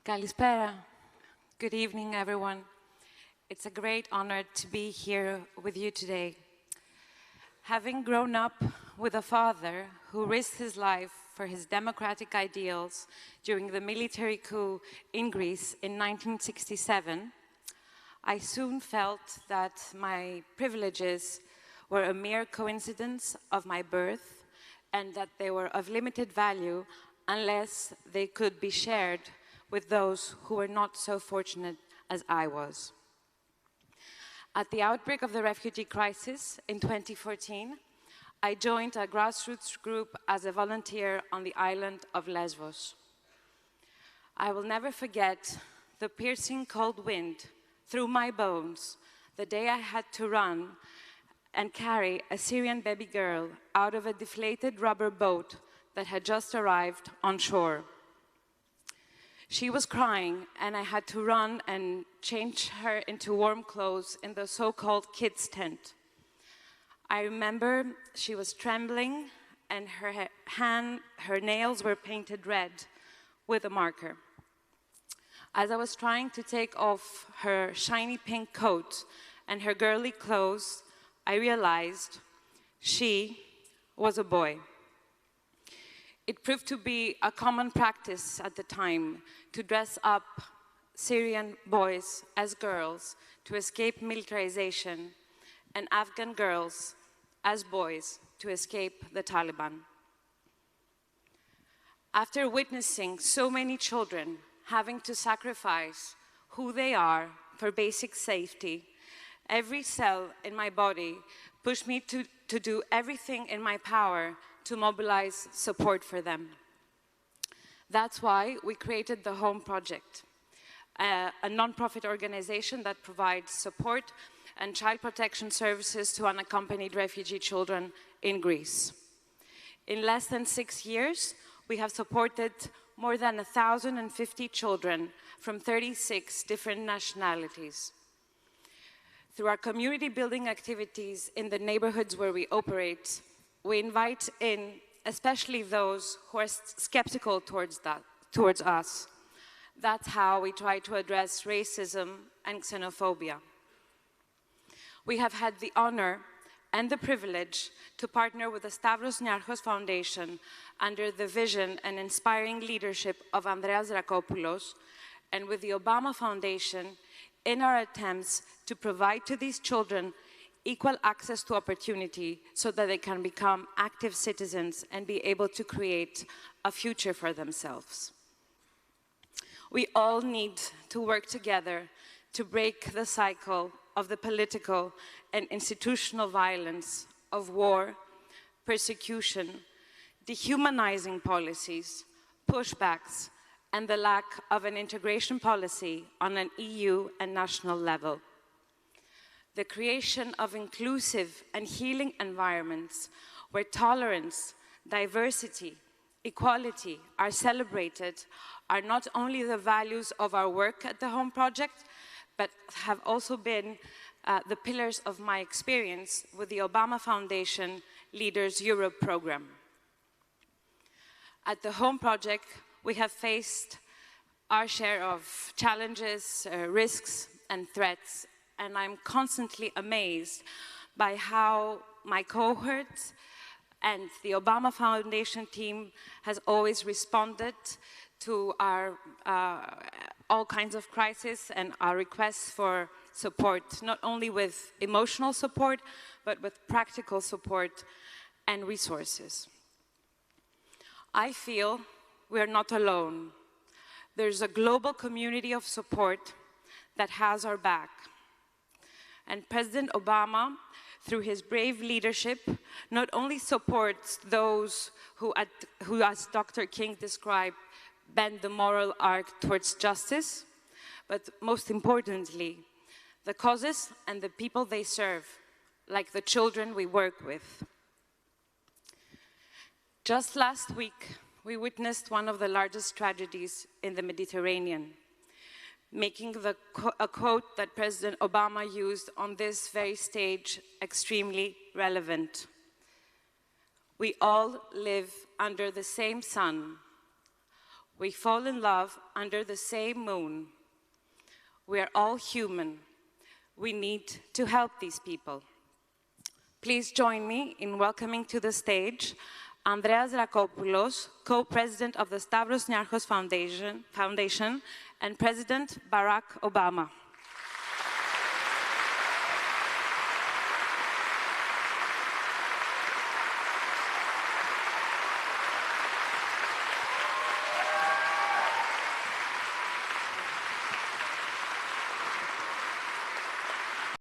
Kalispera. Good evening, everyone. It's a great honor to be here with you today. Having grown up with a father who risked his life for his democratic ideals during the military coup in Greece in 1967, I soon felt that my privileges were a mere coincidence of my birth and that they were of limited value unless they could be shared with those who were not so fortunate as I was. At the outbreak of the refugee crisis in 2014, I joined a grassroots group as a volunteer on the island of Lesbos. I will never forget the piercing cold wind through my bones the day I had to run and carry a Syrian baby girl out of a deflated rubber boat that had just arrived on shore. She was crying, and I had to run and change her into warm clothes in the so-called kids' tent. I remember she was trembling, and her nails were painted red with a marker. As I was trying to take off her shiny pink coat and her girly clothes, I realized she was a boy. It proved to be a common practice at the time to dress up Syrian boys as girls to escape militarization, and Afghan girls as boys to escape the Taliban. After witnessing so many children having to sacrifice who they are for basic safety, every cell in my body pushed me to do everything in my power to mobilize support for them. That's why we created the Home Project, a non-profit organization that provides support and child protection services to unaccompanied refugee children in Greece. In less than 6 years, we have supported more than 1,050 children from 36 different nationalities. Through our community building activities in the neighborhoods where we operate, we invite in especially those who are skeptical towards us. That's how we try to address racism and xenophobia. We have had the honor and the privilege to partner with the Stavros Niarchos Foundation under the vision and inspiring leadership of Andreas Dracopoulos, and with the Obama Foundation in our attempts to provide to these children equal access to opportunity so that they can become active citizens and be able to create a future for themselves. We all need to work together to break the cycle of the political and institutional violence of war, persecution, dehumanizing policies, pushbacks, and the lack of an integration policy on an EU and national level. The creation of inclusive and healing environments where tolerance, diversity, equality are celebrated are not only the values of our work at the Home Project, but have also been the pillars of my experience with the Obama Foundation Leaders Europe program. At the Home Project, we have faced our share of challenges, risks, and threats, and I'm constantly amazed by how my cohorts and the Obama Foundation team has always responded to our all kinds of crises and our requests for support, not only with emotional support, but with practical support and resources. I feel we are not alone. There's a global community of support that has our back. And President Obama, through his brave leadership, not only supports those who, as Dr. King described, bend the moral arc towards justice, but most importantly, the causes and the people they serve, like the children we work with. Just last week, we witnessed one of the largest tragedies in the Mediterranean, making a quote that President Obama used on this very stage extremely relevant. We all live under the same sun. We fall in love under the same moon. We are all human. We need to help these people. Please join me in welcoming to the stage Andreas Dracopoulos, co-president of the Stavros Niarchos Foundation and President Barack Obama.